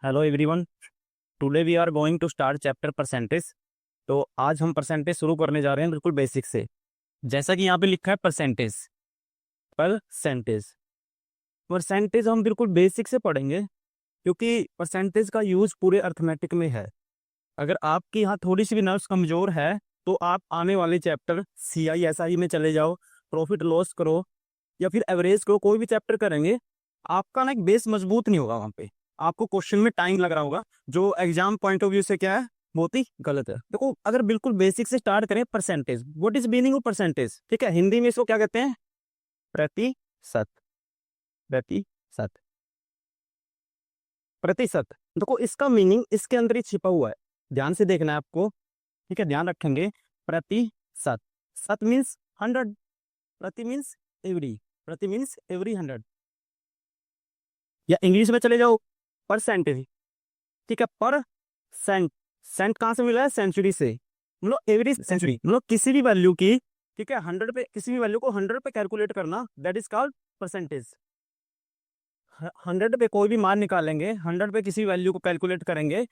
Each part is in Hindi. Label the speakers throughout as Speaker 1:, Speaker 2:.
Speaker 1: Hello everyone. Today we are going to start chapter percentage. तो आज हम परसेंटेज शुरू करने जा रहे हैं बिल्कुल बेसिक से। जैसा कि यहाँ पे लिखा है परसेंटेज, परसेंटेज परसेंटेज हम बिल्कुल बेसिक से पढ़ेंगे, क्योंकि परसेंटेज का यूज पूरे अर्थमेटिक में है। अगर आपकी यहाँ थोड़ी सी भी नर्व्स कमजोर है तो आप आने वाले चैप्टर CI SI में चले जाओ, प्रॉफिट लॉस करो या फिर एवरेज करो, कोई भी चैप्टर करेंगे, आपका ना एक बेस मजबूत नहीं होगा। वहां पे आपको क्वेश्चन में टाइम लग रहा होगा, जो एग्जाम पॉइंट ऑफ व्यू से क्या है, बहुत ही गलत है। देखो, अगर बिल्कुल बेसिक से स्टार्ट करें, percentage, what is meaning of percentage? ठीक है, हिंदी में इसको क्या कहते हैं? प्रतिशत। प्रतिशत। प्रतिशत। देखो, इसका मीनिंग इसके अंदर ही छिपा हुआ है, ध्यान से देखना है आपको। ठीक है, ध्यान रखेंगे। प्रतिशत, सत मीन्स 100, प्रति मीन्स एवरी, प्रति मीन्स एवरी 100। या इंग्लिश में चले जाओ, परसेंटेज। ठीक है, पर सेंट, सेंट कहां से मिला है? सेंचुरी से। मतलब एवरी सेंचुरी, मतलब किसी भी वैल्यू की, ठीक है, 100 पे, किसी भी वैल्यू को 100 पे कैलकुलेट करना, दैट इज कॉल्ड परसेंटेज। 100 पे कोई भी मान निकालेंगे, 100 पे किसी वैल्यू को कैलकुलेट करेंगे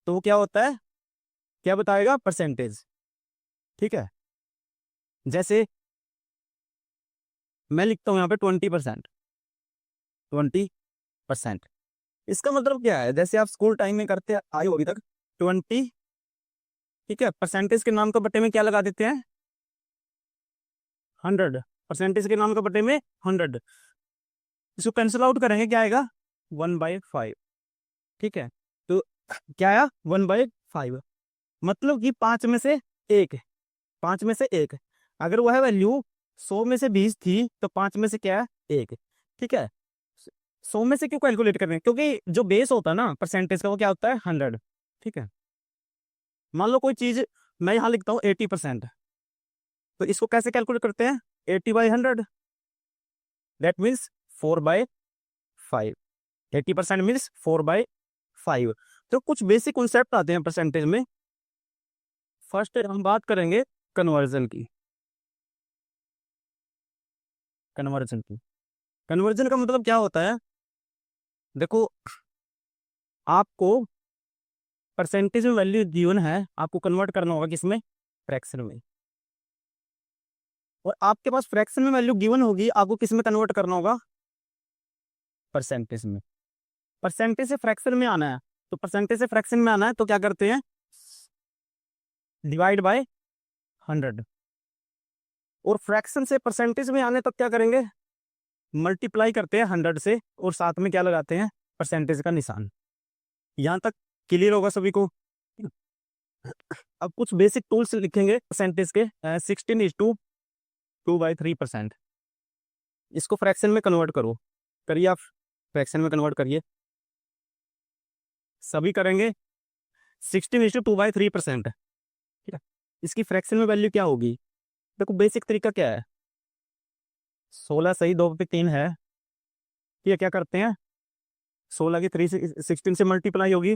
Speaker 1: तो क्या होता है, क्या बताएगा? परसेंटेज। ठीक है, जैसे मैं लिखता हूं यहाँ पे 20%। 20%, इसका मतलब क्या है? जैसे आप स्कूल टाइम में करते आए हो अभी तक, 20, ठीक है, परसेंटेज के नाम के बट्टे में क्या लगा देते हैं? 100। परसेंटेज के नाम के बट्टे में 100। इसको कैंसिल आउट करेंगे, क्या आएगा? 1/5। ठीक है, तो क्या आया? 1/5। मतलब कि 5 में से एक, 5 में से एक। अगर वह वैल्यू 100 में से 20 थी तो 5 में से क्या है? एक। ठीक है, 100 में से क्यों कैलकुलेट कर रहे हैं? क्योंकि जो बेस होता है ना परसेंटेज का, वो क्या होता है? 100। ठीक है, मान लो कोई चीज, मैं यहां लिखता हूँ 80%, तो इसको कैसे कैलकुलेट करते हैं? 80/100, दैट मीन्स 4/5। 80% मीन्स 4/5। तो कुछ बेसिक कॉन्सेप्ट आते हैं परसेंटेज में। फर्स्ट हम बात करेंगे कन्वर्जन की। कन्वर्जन की, कन्वर्जन का मतलब क्या होता है? देखो, आपको परसेंटेज में वैल्यू गिवन है, आपको कन्वर्ट करना होगा किसमें? फ्रैक्शन में। और आपके पास फ्रैक्शन में वैल्यू गिवन होगी, आपको किसमें कन्वर्ट करना होगा? परसेंटेज में। परसेंटेज से फ्रैक्शन में आना है, तो परसेंटेज से फ्रैक्शन में आना है तो क्या करते हैं? Divide by 100। और फ्रैक्शन से परसेंटेज में आने तक क्या करेंगे? मल्टीप्लाई करते हैं 100 से, और साथ में क्या लगाते हैं? परसेंटेज का निशान। यहां तक क्लियर होगा सभी को? अब कुछ बेसिक टूल्स लिखेंगे परसेंटेज के। 16:2/3%। इसको फ्रैक्शन में कन्वर्ट करो, करिए आप, फ्रैक्शन में कन्वर्ट करिए, सभी करेंगे। 16:2/3%। ठीक है, इसकी फ्रैक्शन में वैल्यू क्या होगी? देखो, बेसिक तरीका क्या है? 16 सही 2 पे 3 है। ये क्या करते हैं? 16 की 3 से 16 से मल्टीप्लाई होगी,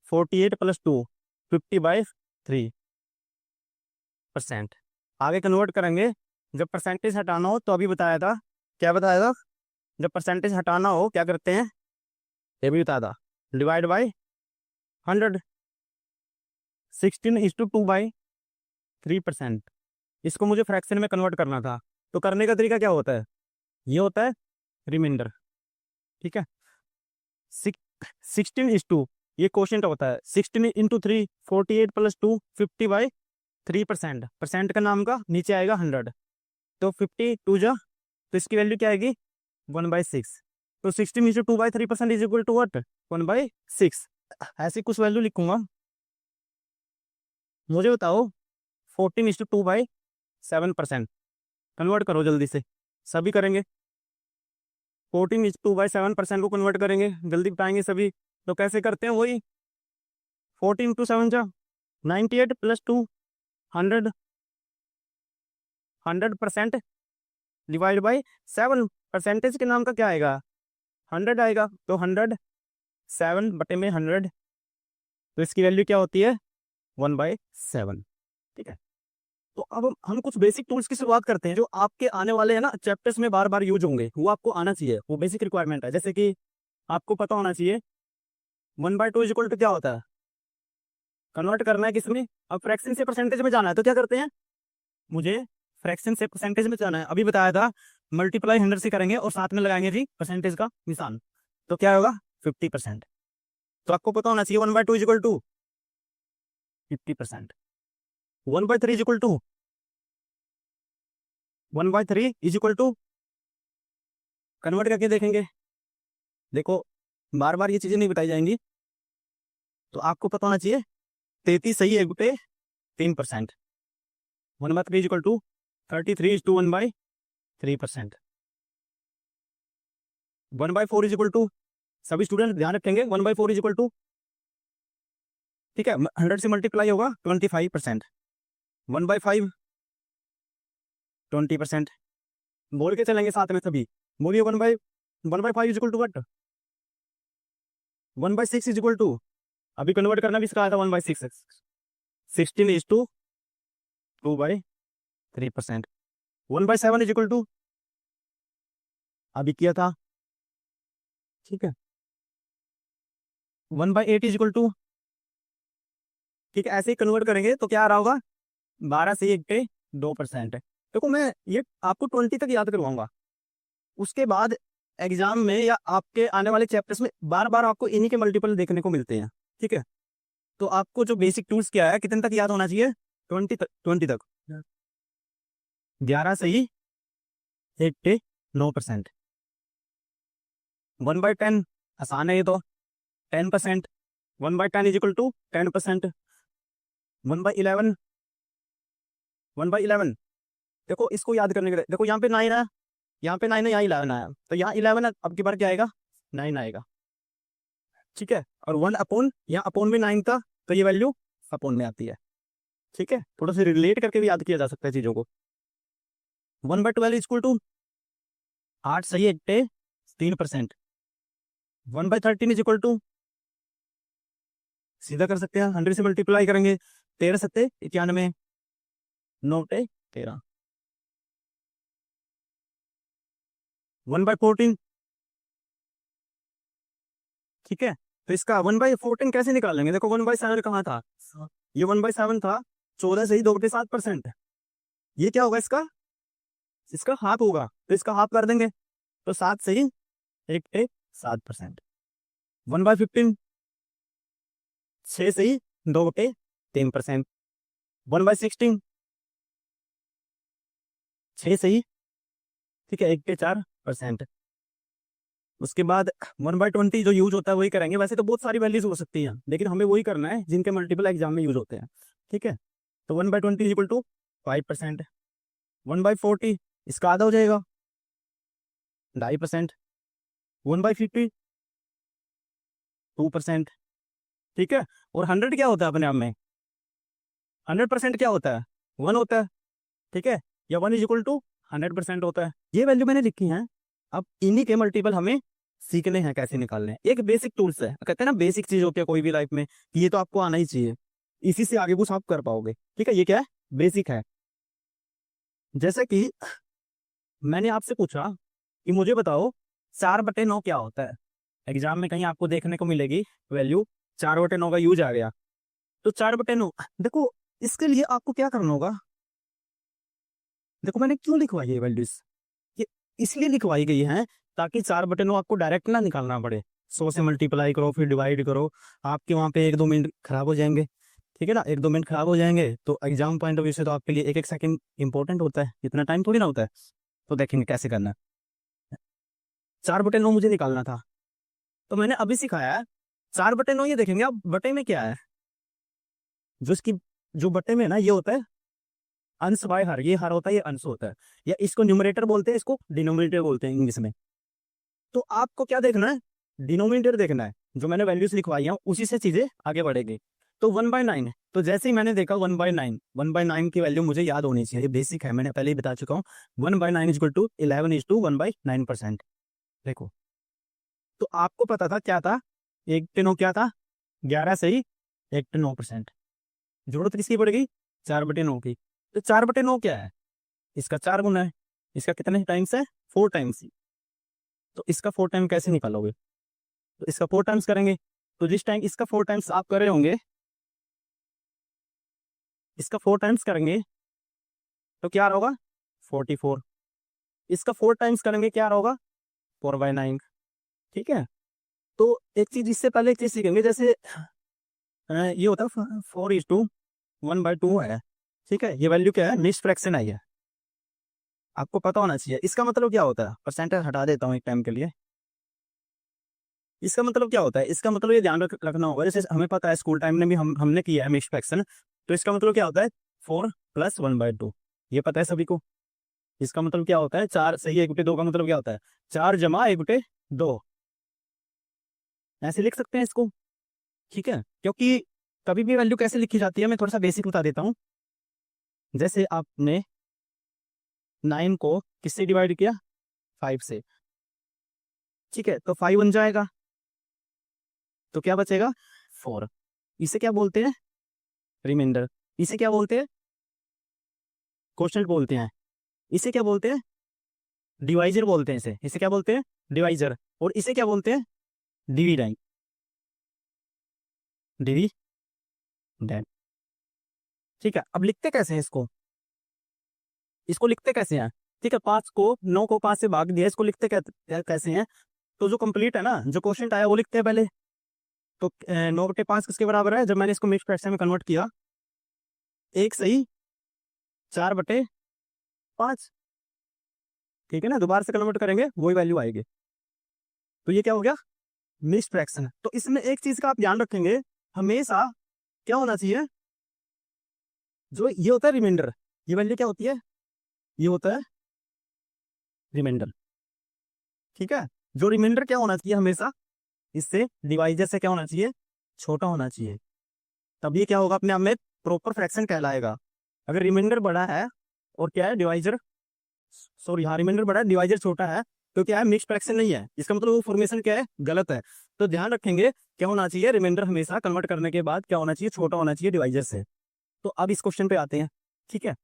Speaker 1: 48 + 2, 50/3%। आगे कन्वर्ट करेंगे, जब परसेंटेज हटाना हो तो अभी बताया था, क्या बताया था? जब परसेंटेज हटाना हो क्या करते हैं, ये भी बताया था। Divide by 100। 16:2/3%। इसको मुझे फ्रैक्शन में कन्वर्ट करना था, तो करने का तरीका क्या होता है? ये होता है रिमाइंडर। ठीक है, 16:, ये क्वेश्चन होता है, 16 × 3, 48 + 2, 50/3%। परसेंट का नाम का नीचे आएगा 100, तो 52 जा, तो इसकी वैल्यू क्या आएगी? 1/6। तो 16:2/3% इज इक्वल टू वट? 1/6। ऐसी कुछ वैल्यू लिखूंगा, मुझे बताओ 14:2/7%। कन्वर्ट करो जल्दी से, सभी करेंगे। 14:2/7% को कन्वर्ट करेंगे, जल्दी बताएंगे सभी। तो कैसे करते हैं? वही 14 × 7 जा 98 + 2, 100। 100% डिवाइड बाई 7, परसेंटेज के नाम का क्या आएगा? 100 आएगा, तो 100 7/100, तो इसकी वैल्यू क्या होती है? 1/7। ठीक है, तो अब हम कुछ बेसिक टूल्स की शुरुआत करते हैं, जो आपके आने वाले हैं ना चैप्टर्स में बार बार यूज होंगे, वो आपको आना चाहिए, वो बेसिक रिक्वायरमेंट है। जैसे कि आपको पता होना चाहिए 1/2 इज इक्वल टू क्या होता है, कन्वर्ट करना है किसमें, अब फ्रैक्शन से परसेंटेज में जाना है, तो क्या करते हैं, मुझे फ्रैक्शन से परसेंटेज में जाना है, अभी बताया था मल्टीप्लाई 100 से करेंगे और साथ में लगाएंगे जी परसेंटेज का निशान, तो क्या होगा 50%। तो आपको पता होना चाहिए 1/2 is equal to 50%, 1/3 is equal to 1/3 is equal to, convert करके देखेंगे, देखो बार बार ये चीजें नहीं बताई जाएंगी, तो आपको पता होना चाहिए 33 सही है पे 3%, 1/3 is equal to 33 is two 1/3%, 1/4 is equal to, सभी स्टूडेंट ध्यान रखेंगे 1/4 इज इक्वल टू, ठीक है 100 से मल्टीप्लाई होगा 25%, 1/5 20%, बोल के चलेंगे साथ में सभी, बोलिए 1/5 is equal to what, 1/6 is equal to, अभी कन्वर्ट करना भी सिखाया था 1/6, 16 is two 2/3%, 1/7 is equal to, अभी किया था, ठीक है 1/8 इज इक्वल टू, ठीक है ऐसे ही कन्वर्ट करेंगे तो क्या आ रहा होगा 12 से 1 पे 2%। देखो मैं ये आपको 20 तक याद करवाऊंगा, उसके बाद एग्जाम में या आपके आने वाले चैप्टर्स में बार बार आपको इन्हीं के मल्टीपल देखने को मिलते हैं, ठीक है। तो आपको जो बेसिक टूल्स क्या है कितने तक याद होना चाहिए, 20 तक, 11 से ही 1 पे 9%, 1/10 आसान है ये तो 10%, 1/10 इज इक्वल टू 10%, 1/11, 1/11 देखो इसको याद करने के लिए, देखो यहाँ पे 9 है, यहाँ पे 9 है, यहाँ 11 आया, तो यहाँ 11 अब की बार क्या आएगा 9 आएगा, ठीक है, और 1 अपॉन, यहाँ अपॉन में 9 था तो ये वैल्यू अपॉन में आती है, ठीक है, थोड़ा सा रिलेट करके भी याद किया जा सकता है चीजों को। 1/12 इक्वल टू 8 सही 1 पे 3%, 1/13 इज इक्वल टू, सीधा कर सकते हैं 100 से मल्टीप्लाई करेंगे, 13 सत्ते 91, 9 पे 13, 1/14, ठीक है, तो इसका 1/14 कैसे निकालेंगे, देखो 1/7 कहाँ था, ये 1/7 था, 14 से ही 2 पे 7%, ये क्या होगा इसका, इसका हाफ होगा, तो इसका हाफ कर देंगे, तो 7 से ही 1 पे 7%, 1/15 6 से ही 2 पे 3%, 1/16 6 से ही, ठीक है 1 पे 4%, उसके बाद 1/20 जो यूज होता है वही करेंगे, वैसे तो बहुत सारी वैल्यूज हो सकती हैं लेकिन हमें वही करना है जिनके मल्टीपल एग्जाम में यूज होते हैं, ठीक है, तो 1/20 इक्वल टू 5%, 1/40 इसका आधा हो जाएगा 2.5%, 1/50 2%, ठीक है, और 100 क्या होता है अपने आप में, 100% क्या होता है 1 होता है, ठीक है, या 1 इज इक्वल टू 100% होता है, ये वैल्यू मैंने लिखी है, अब इन्हीं के मल्टीपल हमें सीखने हैं कैसे निकालने हैं, एक बेसिक टूल्स है, कहते हैं ना बेसिक चीज होती है कोई भी लाइफ में, ये तो आपको आना ही चाहिए, इसी से आगे कुछ आप कर पाओगे, ठीक है, ये क्या है बेसिक है। जैसे कि मैंने आपसे पूछा कि मुझे बताओ 4/9 क्या होता है, एग्जाम में कहीं आपको देखने को मिलेगी वैल्यू 4/9 का यूज आ गया, तो 4/9 देखो इसके लिए आपको क्या करना होगा, देखो मैंने क्यों लिखवाई है वैल्यूज, ये इसलिए लिखवाई गई है ताकि 4/9 आपको डायरेक्ट ना निकालना पड़े, 100 से मल्टीप्लाई करो फिर डिवाइड करो, आपके वहां पे 1-2 मिनट खराब हो जाएंगे, ठीक है ना, 1-2 मिनट खराब हो जाएंगे, तो एग्जाम पॉइंट ऑफ व्यू से तो आपके लिए 1-1 सेकंड इंपॉर्टेंट होता है, इतना टाइम थोड़ी ना होता है, तो देखेंगे कैसे करना है। 4/9 मुझे निकालना था, तो मैंने अभी सिखाया है 4/9, ये देखेंगे अब बटे में क्या है, जो इसकी जो बटे में ना ये होता है अंश बाय हर, ये हर होता है ये अंश होता है, या इसको न्यूमरेटर बोलते हैं इसको डिनोमिनेटर बोलते हैं इंग्लिश में, तो आपको क्या देखना है डिनोमिनेटर देखना है, जो मैंने वैल्यूज लिखवाई हैं उसी से चीजें आगे बढ़ेगी, तो 1/9 तो जैसे ही मैंने देखा 1/9 की वैल्यू मुझे याद होनी चाहिए, ये बेसिक है मैंने पहले ही बता चुका हूँ, 1/9 is equal to 11 is two 1/9%, देखो तो आपको पता था क्या था, 1/9 क्या था 11 से ही 1/9%, जरूरत किसकी पड़ेगी 4/9 की, तो 4/9 क्या है, इसका 4 गुना है, इसका कितने टाइम्स है 4 टाइम्स, तो इसका 4 टाइम कैसे निकालोगे, तो इसका 4 टाइम्स करेंगे तो जिस टाइम इसका 4 टाइम्स आप कर रहे होंगे, इसका 4 टाइम्स करेंगे तो क्या होगा 44। इसका 4 टाइम्स करेंगे क्या होगा 4/9। ठीक है, तो एक चीज इससे पहले एक चीज सीखेंगे, जैसे ये होता है 4:1/2 है। ठीक है, ये वैल्यू क्या है, मिक्स्ड फ्रैक्शन आई है, आपको पता होना चाहिए। इसका मतलब क्या होता है, परसेंटेज हटा देता हूँ एक टाइम के लिए। इसका मतलब क्या होता है, इसका मतलब ये ध्यान रखना होगा, जैसे हमें पता है स्कूल टाइम में भी हमने किया है मिक्स्ड फ्रैक्शन। तो इसका मतलब क्या होता है 4 + 1/2, ये पता है सभी को। इसका मतलब क्या होता है 4 सही 1/2 का मतलब क्या होता है 4 + 1/2, ऐसे लिख सकते हैं इसको। ठीक है, क्योंकि कभी भी वैल्यू कैसे लिखी जाती है मैं थोड़ा सा बेसिक बता देता हूँ। जैसे आपने 9 को किससे डिवाइड किया 5 से, ठीक है, तो 5 बन जाएगा, तो क्या बचेगा 4। इसे क्या बोलते हैं रिमाइंडर, इसे क्या बोलते हैं क्वोशंट बोलते हैं, इसे क्या बोलते हैं डिवाइजर बोलते हैं, इसे क्या बोलते हैं डिवाइजर, और इसे क्या बोलते हैं डिविडेंड। डिविडेंड, ठीक है। अब लिखते कैसे हैं इसको, इसको लिखते कैसे हैं, ठीक है, 9 को 5 से भाग दिया, इसको लिखते कैसे हैं। तो जो कंप्लीट है ना, जो क्वोशंट आया वो लिखते हैं पहले। तो 9/5 किसके बराबर है, जब मैंने इसको मिक्स्ड फ्रैक्शन में कन्वर्ट किया, 1 सही 4/5, ठीक है ना, दोबारा से कन्वर्ट करेंगे वही वैल्यू आएगी। तो ये क्या हो गया मिक्स्ड फ्रैक्शन। तो इसमें एक चीज का आप ध्यान रखेंगे, हमेशा क्या होना चाहिए, जो ये होता है रिमाइंडर, ये वैल्यू क्या होती है, ये होता है रिमाइंडर। ठीक है, जो रिमाइंडर क्या होना चाहिए हमेशा इससे डिवाइजर से क्या होना चाहिए छोटा होना चाहिए, तब ये क्या होगा अपने आप में प्रॉपर फ्रैक्शन कहलाएगा। अगर रिमाइंडर बड़ा है और क्या है डिवाइजर, सॉरी हाँ रिमाइंडर बड़ा है डिवाइजर छोटा है, तो क्या है मिक्स्ड फ्रैक्शन नहीं है, इसका मतलब वो फॉर्मेशन क्या है गलत है। तो ध्यान रखेंगे क्या होना चाहिए, रिमाइंडर हमेशा कन्वर्ट करने के बाद क्या होना चाहिए छोटा होना चाहिए डिवाइजर से। तो अब इस क्वेश्चन पे आते हैं। ठीक है,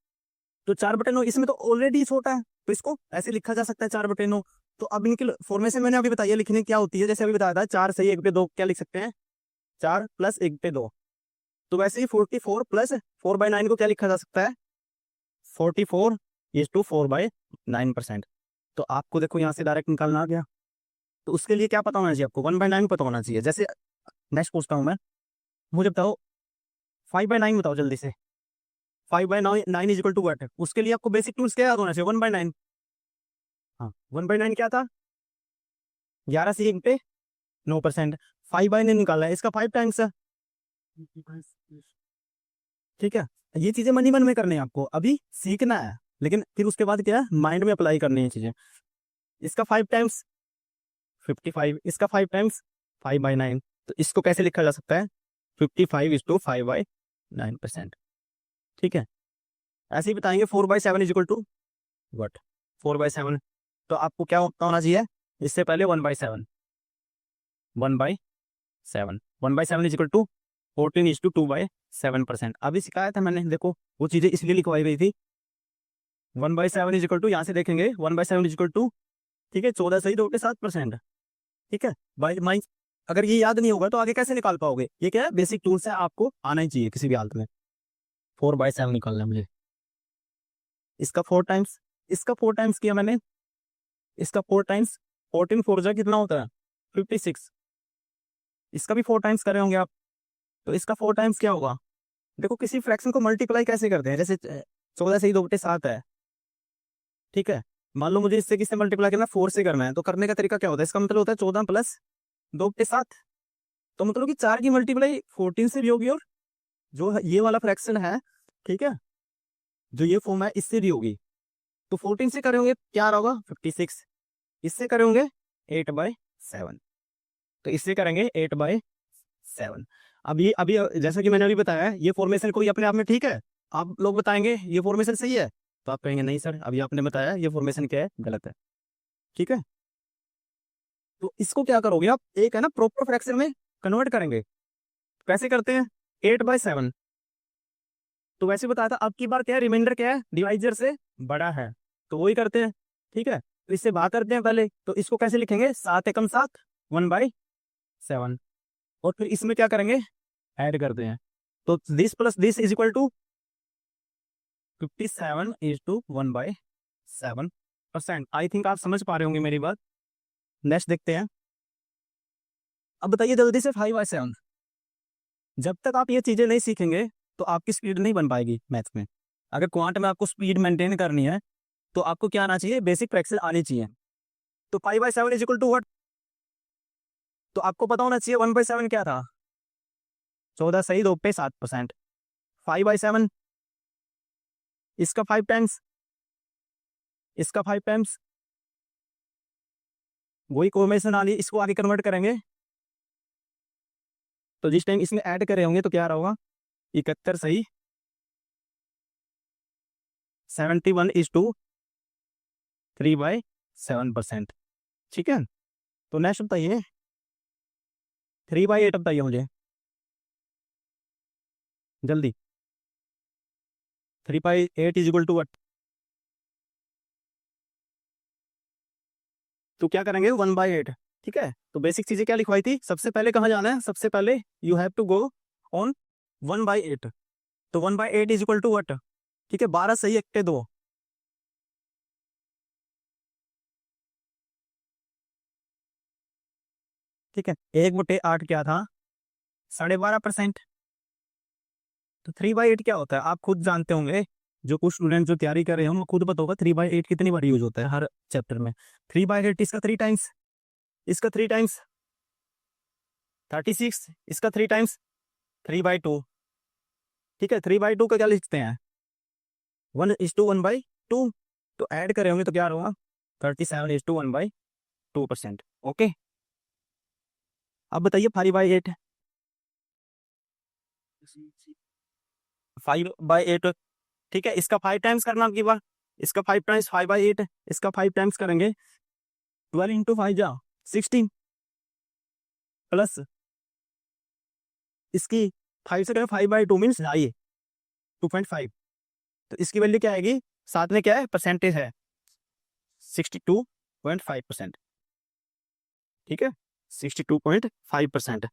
Speaker 1: तो 4/9 इसमें तो ऑलरेडी छोटा है, तो इसको ऐसे लिखा जा सकता है 4/9। तो अब इनकी फॉर्मेशन मैंने अभी बताइए लिखने क्या होती है, जैसे अभी बताया था 4 सही 1/2 क्या लिख सकते हैं 4 + 1/2। तो वैसे ही 44 + 4/9 को क्या लिखा जा सकता है 44:4/9%। तो आपको देखो यहाँ से डायरेक्ट निकालना आ गया। तो उसके लिए क्या पता होना चाहिए आपको 1/9 पता होना चाहिए। जैसे नेक्स्ट पूछता हूँ मैं, मुझे बताओ 5/9 बताओ जल्दी से, 5/9 इज इक्वल टू व्हाट। उसके लिए आपको बेसिक टूल्स क्या याद होना चाहिए 1/9। हाँ 1/9 क्या था 11 से 1/9%। 5/9 निकालना है, इसका 5 टाइम्स है। ठीक है, ये चीजें मन ही मन में करनी है आपको, अभी सीखना है, लेकिन फिर उसके बाद क्या है माइंड में अप्लाई करनी है चीजें। इसका 5 टाइम्स 55, इसका 5 टाइम्स 5/9। तो इसको कैसे लिखा जा सकता है 55:5/9%। ठीक है, ऐसे ही बताएंगे 4/7 इज इक्वल टू वट 4/7। तो आपको क्या होना चाहिए इससे पहले 1/7, 1/7, 1/7 इज इक्वल टू 14:2/7%। अभी सिखाया था मैंने, देखो वो चीजें इसलिए लिखवाई गई थी। 1/7 इज इक्वल टू, यहाँ से देखेंगे 1/7 इज इक्वल टू, ठीक है 14 सही 2/7%। ठीक है, बाई माइन, अगर ये याद नहीं होगा तो आगे कैसे निकाल पाओगे, ये क्या है बेसिक टूल्स है, आपको आना ही चाहिए किसी भी हालत में। 4/7 निकालना है मुझे, इसका 4 टाइम्स, इसका 4 टाइम्स किया मैंने, इसका 4 टाइम्स 14 4 जा कितना होता है 56। इसका भी 4 टाइम्स करे होंगे आप, तो इसका 4 टाइम्स क्या होगा। देखो किसी फ्रैक्शन को मल्टीप्लाई कैसे करते हैं, जैसे 14 सही 2/7 है, ठीक है, मान लो मुझे इससे किससे मल्टीप्लाई करना 4 से करना है, तो करने का तरीका क्या होता है, इसका मतलब होता है 14 + 2/7। तो मतलब कि 4 की मल्टीप्लाई 14 से भी होगी, और जो ये वाला फ्रैक्शन है, ठीक है, जो ये फॉर्म है इससे भी होगी। तो 14 से करेंगे क्या होगा 56, इससे करेंगे 8/7, तो इससे करेंगे 8/7। अभी जैसा कि मैंने अभी बताया है, ये फॉर्मेशन कोई अपने आप में ठीक है, आप लोग बताएंगे ये फॉर्मेशन सही है, तो आप कहेंगे नहीं सर अभी आपने बताया ये फॉर्मेशन क्या है गलत है। ठीक है, तो इसको क्या करोगे आप, एक है ना प्रॉपर फ्रैक्शन में कन्वर्ट करेंगे। कैसे करते हैं 8/7, तो वैसे बताया था, अब की बार क्या है रिमाइंडर क्या है डिवाइजर से बड़ा है, तो वही करते हैं। ठीक है, तो इससे बात करते हैं पहले, तो इसको कैसे लिखेंगे 7 एकम 7 1/7। और फिर इसमें क्या करेंगे, ऐड करते हैं। तो this plus this is equal to 57:1/7%। I think आप समझ पा रहे होंगे मेरी बात। नेक्स्ट देखते हैं। अब बताइए जल्दी से 5/7। जब तक आप ये चीजें नहीं सीखेंगे तो आपकी स्पीड नहीं बन पाएगी मैथ्स में। अगर क्वांट में आपको स्पीड मेंटेन करनी है तो आपको क्या आना चाहिए, बेसिक फ्रैक्शन आनी चाहिए। तो 5/7 इज इक्वल टू व्हाट, तो आपको पता होना चाहिए 1/7 क्या था, 14 सही 2 पे 7%। 5/7 इसका 5 टाइम्स, इसका 5 टाइम्स, वही कॉम्बिनेशन वाली, इसको आगे कन्वर्ट करेंगे। तो जिस टाइम इसमें ऐड करे होंगे तो क्या रहा होगा, 71 सही 71:3/7%। ठीक है। तो नेक्स्ट बताइए 3/8 बताइए मुझे जल्दी। 3/8 इज इक्वल टू व्हाट, तो क्या करेंगे 1/8। ठीक है। तो बेसिक चीजें क्या लिखवाई थी, सबसे पहले कहाँ जाना है, सबसे पहले you have to go on 1/8। तो 1/8 इज इक्वल टू व्हाट, ठीक है 12 सही 1/2। ठीक है 1/8 क्या था, 12.5%। तो 3/8 क्या होता है आप खुद जानते होंगे, जो कुछ स्टूडेंट जो तैयारी कर रहे हैं उनको खुद पता होगा 3/8 कितनी बार यूज होता है हर चैप्टर में। 3/8 इसका 3 टाइम्स, इसका 3 टाइम्स 36, इसका 3 टाइम्स 3/2। ठीक है 3/2 का क्या लिखते हैं 1:1/2। तो ऐड करे होंगे तो क्या होगा 37:1/2%। ओके। अब बताइए 5/8, 5/8। ठीक है इसका 5 टाइम्स करना आपकी बार, इसका 5 टाइम्स 5/8, इसका 5 टाइम्स करेंगे 12 इंटू 5 जा 16 प्लस इसकी 5 से करें 5/2 मीन्स आइए 2.5। तो इसकी वैल्यू क्या आएगी, साथ में क्या है परसेंटेज है 62.5%। ठीक है 62.5%।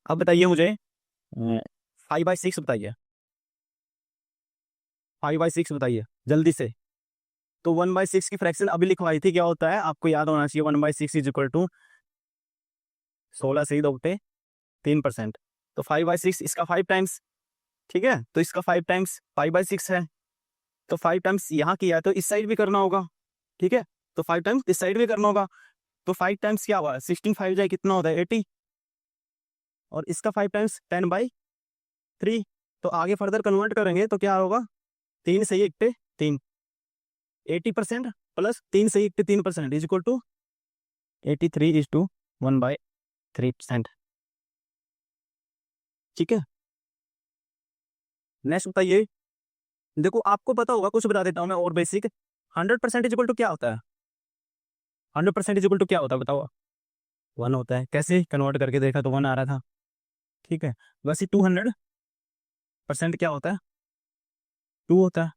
Speaker 1: अब बताइए मुझे 5/6 बताइए, 5/6 बताइए जल्दी से। तो 1/6 की फ्रैक्शन अभी लिखवाई थी, क्या होता है आपको याद होना चाहिए, 1/6 इज इक्वल टू 16 से ही 2/3%। तो 5/6 इसका 5 टाइम्स। ठीक है तो इसका 5 टाइम्स 5/6 है। तो 5 टाइम्स यहाँ किया है तो इस साइड भी करना होगा। ठीक है तो 5 टाइम्स इस साइड भी करना होगा। तो 5 टाइम्स क्या हुआ 16 5 जाए कितना होता है 80, और इसका 5 टाइम्स 10/3। तो आगे फर्दर कन्वर्ट करेंगे तो क्या होगा 3 सही 1/3, 80% प्लस 3 सही 1/3% इज इक्वल टू 83:1/3%। ठीक है नेक्स्ट बताइए। देखो आपको पता होगा, कुछ बता देता हूँ मैं और बेसिक। 100% इज इक्वल टू क्या होता है, 100% इज इक्वल टू क्या होता है बताओ, 1 होता है। कैसे कन्वर्ट करके देखा तो 1 आ रहा था। ठीक है वैसे 200% क्या होता है 2 होता है।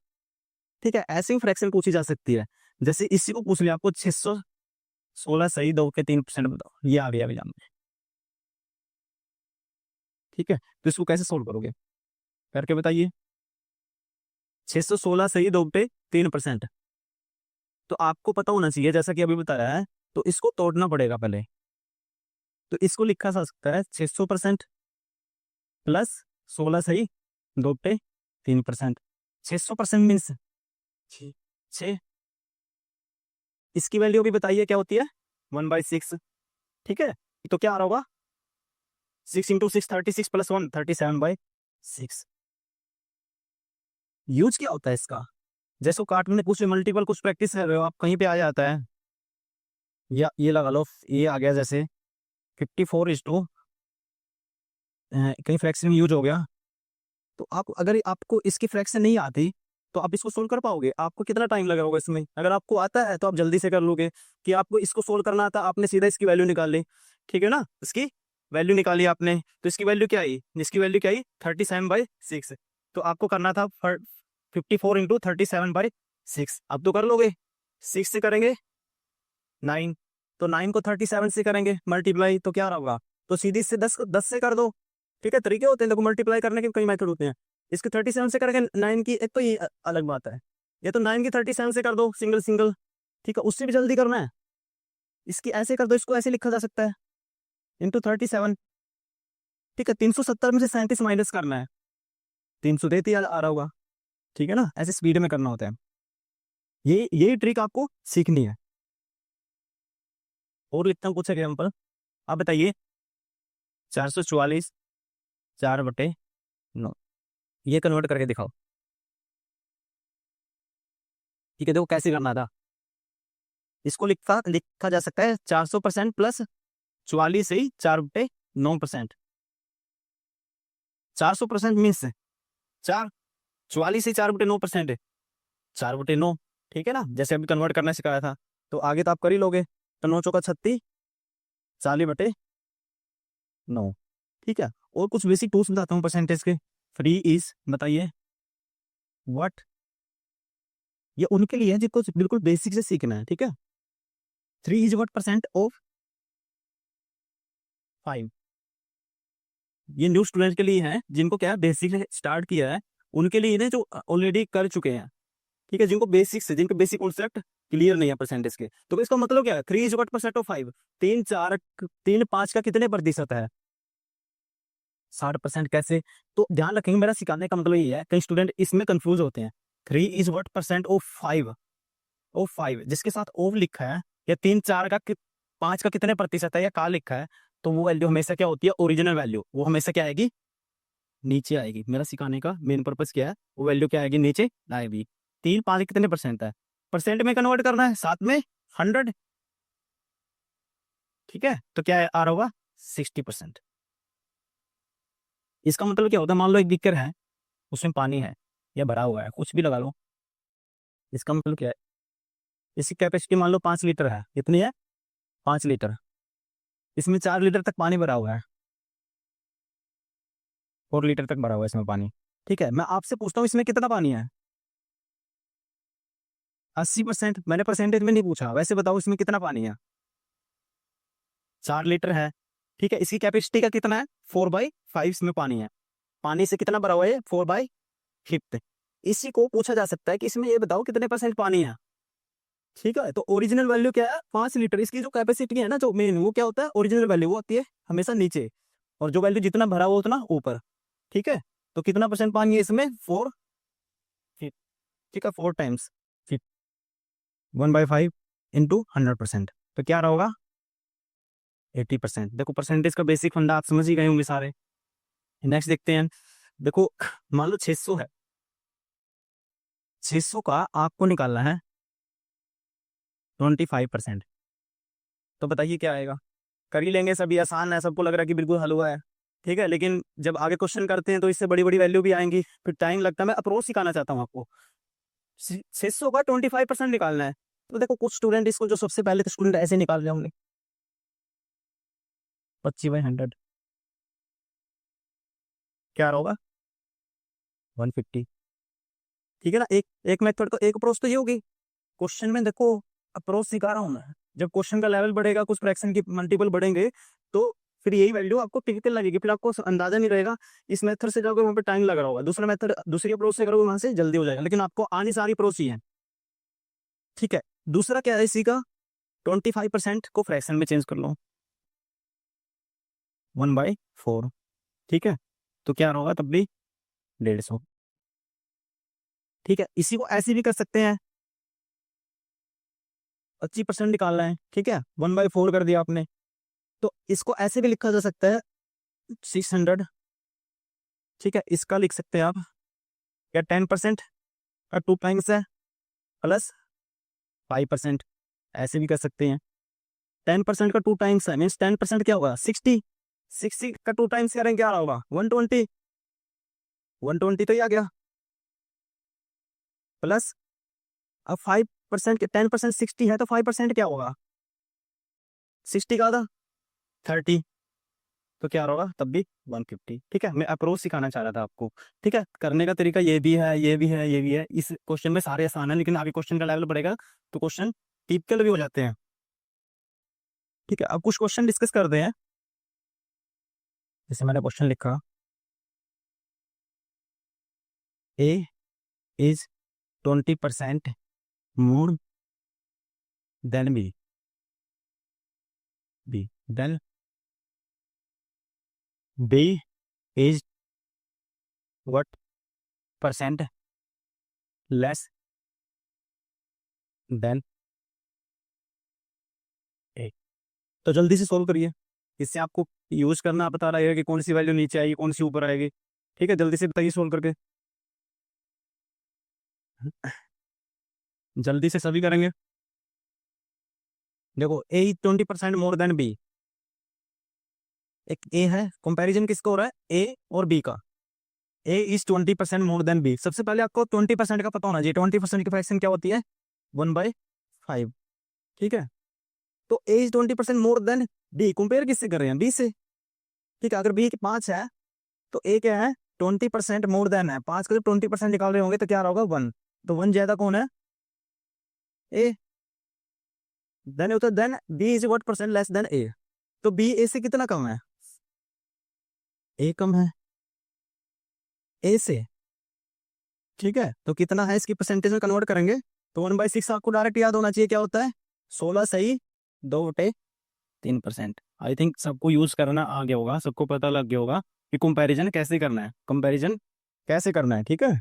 Speaker 1: ठीक है ऐसी फ्रैक्शन पूछी जा सकती है, जैसे इसी को पूछ लिया आपको 616 सही 2 के 3% बताओ, ये आ गया एग्जाम में। ठीक है तो इसको कैसे सोल्व करोगे करके बताइए। 616 सही 2 पे 3%। तो आपको पता होना चाहिए जैसा कि अभी बताया है, तो इसको तोड़ना पड़ेगा पहले। तो इसको लिखा जा सकता है 600% प्लस 16 सही 2 पे 3%। 600% मीन्स 6। इसकी वैल्यू भी बताइए क्या होती है 1/6। ठीक है तो क्या आ रहा होगा 6 × 6 36 प्लस 1 37/6। यूज क्या होता है इसका, जैसे कार्टून में कुछ मल्टीपल कुछ प्रैक्टिस कर रहे हो आप, कहीं पे आ जाता है, या ये लगा लो ये आ गया जैसे 54:, कहीं फ्रैक्शन यूज हो गया। तो आप अगर आपको इसकी फ्रैक्शन नहीं आती तो आप इसको सोल्व कर पाओगे, आपको कितना टाइम लगा होगा इसमें। अगर आपको आता है तो आप जल्दी से कर लोगे। कि आपको इसको सोल्व करना आता आपने सीधा इसकी वैल्यू निकाल ली, ठीक है ना, इसकी वैल्यू निकाली आपने। तो इसकी वैल्यू क्या आई, इसकी वैल्यू क्या आई 37/6। तो आपको करना था 54 × 37/6। अब तो कर लोगे, 6 से करेंगे 9, तो 9 को 37 से करेंगे मल्टीप्लाई, तो क्या होगा, तो सीधी से 10 से कर दो। ठीक है, तरीके होते हैं देखो मल्टीप्लाई करने के, कई मेथड होते हैं। इसके 37 से करेंगे 9 की, एक तो ये अलग बात है, ये तो 9 की 37 से कर दो सिंगल सिंगल। ठीक है, उससे भी जल्दी करना है, इसकी ऐसे कर दो, इसको ऐसे लिखा जा सकता है इंटू 37। ठीक है, 370 में से 37 माइनस करना है, 333 आ रहा होगा। ठीक है ना, ऐसे स्पीड में करना होता है, ये ट्रिक आपको सीखनी है। और लिखता हूँ कुछ एग्जाम्पल, आप बताइए 444 4/9, ये कन्वर्ट करके दिखाओ। ठीक है, देखो कैसे करना था, इसको लिखा जा सकता है 400% प्लस 44 से ही 4/9%। 400% मीन्स 44 से 4/9% है, 4/9। ठीक है ना, जैसे अभी कन्वर्ट करना सिखाया था, तो आगे तो आप कर ही लोगे। तो 9 चौका 36, 40/9। ठीक है, और कुछ बेसिक टूल्स बताता हूँ परसेंटेज के। फ्री इज, बताइए व्हाट, ये उनके लिए है जिनको बिल्कुल बेसिक से सीखना है। ठीक है, 3 इज व्हाट परसेंट ऑफ 5, ये न्यू स्टूडेंट के लिए है जिनको क्या है बेसिक से स्टार्ट किया है, उनके लिए ना जो ऑलरेडी कर चुके हैं। ठीक है, जिनको बेसिक से, जिनके बेसिक कॉन्सेप्ट क्लियर नहीं है परसेंटेज के, तो इसका मतलब क्या है, 3 इज व्हाट परसेंट ऑफ 5, 3 5 का कितने प्रतिशत है, 60%। कैसे, तो ध्यान रखेंगे, मेरा सिखाने का मतलब ये है, कई स्टूडेंट इसमें कंफ्यूज होते हैं। 3 इज व्हाट परसेंट ऑफ 5, जिसके साथ ओव लिखा है, या 5 का कितने प्रतिशत है, या का लिखा है, तो वो वैल्यू हमेशा क्या होती है, ओरिजिनल वैल्यू, वो हमेशा क्या आएगी, नीचे आएगी। मेरा सिखाने का मेन पर्पस क्या है, वो वैल्यू क्या आएगी, नीचे आएगी। 3 5 कितने परसेंट है, परसेंट में कन्वर्ट करना है, साथ में 100। ठीक है, तो क्या आ रहा होगा, 60%। इसका मतलब क्या होता है, मान लो एक बीकर है, उसमें पानी है या भरा हुआ है, कुछ भी लगा लो, इसका मतलब क्या है, इसकी कैपेसिटी मान लो 5 लीटर है, कितनी है, 5 लीटर, इसमें 4 लीटर तक पानी भरा हुआ है, 4 लीटर तक भरा हुआ है इसमें पानी। ठीक है, मैं आपसे पूछता हूँ इसमें कितना पानी है, 80%। मैंने परसेंटेज में नहीं पूछा, वैसे बताओ इसमें कितना पानी है, 4 लीटर है। ठीक है, इसकी कैपेसिटी का कितना है, 4/5 इसमें पानी है, पानी से कितना भरा हुआ है, 4/5। इसी को पूछा जा सकता है कि इसमें ये बताओ कितने परसेंट पानी है। ठीक है, तो ओरिजिनल वैल्यू क्या है, 5 लीटर, इसकी जो कैपेसिटी है ना, जो मेन, वो क्या होता है, ओरिजिनल वैल्यू वो होती है हमेशा नीचे, और जो वैल्यू जितना भरा हुआ उतना ऊपर। ठीक है, तो कितना परसेंट पानी है इसमें, 4। ठीक है, 4 टाइम्स 1/5 इंटू 100%, तो क्या रहा होगा, 80%। देखो परसेंटेज का बेसिक फंडा आप समझ ही गए होंगे सारे। नेक्स्ट देखते हैं, देखो मान लो 600 है, 600 का आपको निकालना है 25%, तो बताइए क्या आएगा। कर ही लेंगे, सभी आसान है, सबको लग रहा है कि बिल्कुल हल हुआ है। ठीक है, लेकिन जब आगे क्वेश्चन करते हैं तो इससे बड़ी बड़ी वैल्यू भी आएंगी, फिर टाइम लगता है। मैं अप्रोच सिखाना चाहता हूँ आपको, 600 का 25% निकालना है। तो देखो कुछ स्टूडेंट इसको, जो सबसे पहले तो स्टूडेंट ऐसे निकाल रहे होंगे, 25/100 क्या होगा, 150। ठीक है ना, एक एक मेथड, तो एक अप्रोच तो ये होगी। क्वेश्चन में देखो अप्रोच सिखा रहा हूँ मैं, जब क्वेश्चन का लेवल बढ़ेगा, कुछ फ्रैक्शन की मल्टीपल बढ़ेंगे, तो फिर यही वैल्यू आपको टिपिकल लगेगी, फिर आपको अंदाजा नहीं रहेगा। इस मेथड से जाओगे वहाँ पे टाइम लग रहा होगा, दूसरा मेथड, दूसरी अप्रोच से करोगे वहां से जल्दी हो जाएगा, लेकिन आपको आनी सारी अप्रोच ही है। ठीक है, दूसरा क्या है इसी का, 25% को फ्रैक्शन में चेंज कर लो, 1/4। ठीक है, तो क्या होगा तब भी 150। ठीक है, इसी को ऐसे भी कर सकते हैं, 25% निकालना है। ठीक है, 1/4 कर दिया आपने, तो इसको ऐसे भी लिखा जा सकता है 600। ठीक है, इसका लिख सकते हैं आप, या 10% का 2 टाइम्स है, प्लस 5%, ऐसे भी कर सकते हैं। 10% का 2 टाइम्स है, मीन्स 10% क्या होगा, 60 का 2 टाइम्स करेंगे क्या होगा, 120 तो ये आ गया, प्लस अब 5% के, 10% 60 है, तो 5% क्या होगा, 60 का आधा 30, तो क्या होगा तब भी 150। ठीक है, मैं अप्रोच सिखाना चाह रहा था आपको। ठीक है, करने का तरीका ये भी है, ये भी है, ये भी है। इस क्वेश्चन में सारे आसान है, लेकिन आगे क्वेश्चन का लेवल बढ़ेगा तो क्वेश्चन टिपिकल भी हो जाते हैं। ठीक है, अब कुछ क्वेश्चन डिस्कस करते हैं। जैसे मैंने क्वेश्चन लिखा, A is 20% more than B, then B is what percent less than A. तो जल्दी से सोल्व करिए, इससे आपको यूज करना पता रहेगा कि कौन सी वैल्यू नीचे आएगी, कौन सी ऊपर आएगी। ठीक है, जल्दी से बताइए सोल्व करके, जल्दी से सभी करेंगे। देखो ए 20% मोर देन बी, एक ए है, कंपैरिजन किसका हो रहा है, ए और बी का। ए इज 20% मोर देन बी, सबसे पहले आपको 20% का पता होना चाहिए। 20% की फ्रैक्शन क्या होती है, 1/5। ठीक है, तो A is 20% more than B, compare किससे कर रहे हैं, बी से। ठीक है, अगर बी की 5 है तो ए क्या है, 20% मोर देन है, 5 का जब 20% निकाल रहे होंगे तो क्या होगा, 1। तो 1 ज्यादा कौन है, ए। देन होता है then B is what percent less than A, तो बी ए से कितना कम है, ए कम है ए से। ठीक है, तो कितना है इसकी परसेंटेज में कन्वर्ट करेंगे तो 1/6 आपको डायरेक्ट याद होना चाहिए क्या होता है, 16 सही 2/3%। आई थिंक सबको यूज करना आ गया होगा, सबको पता लग गया होगा कि कंपैरिजन कैसे करना है, कंपैरिजन कैसे करना है। ठीक है,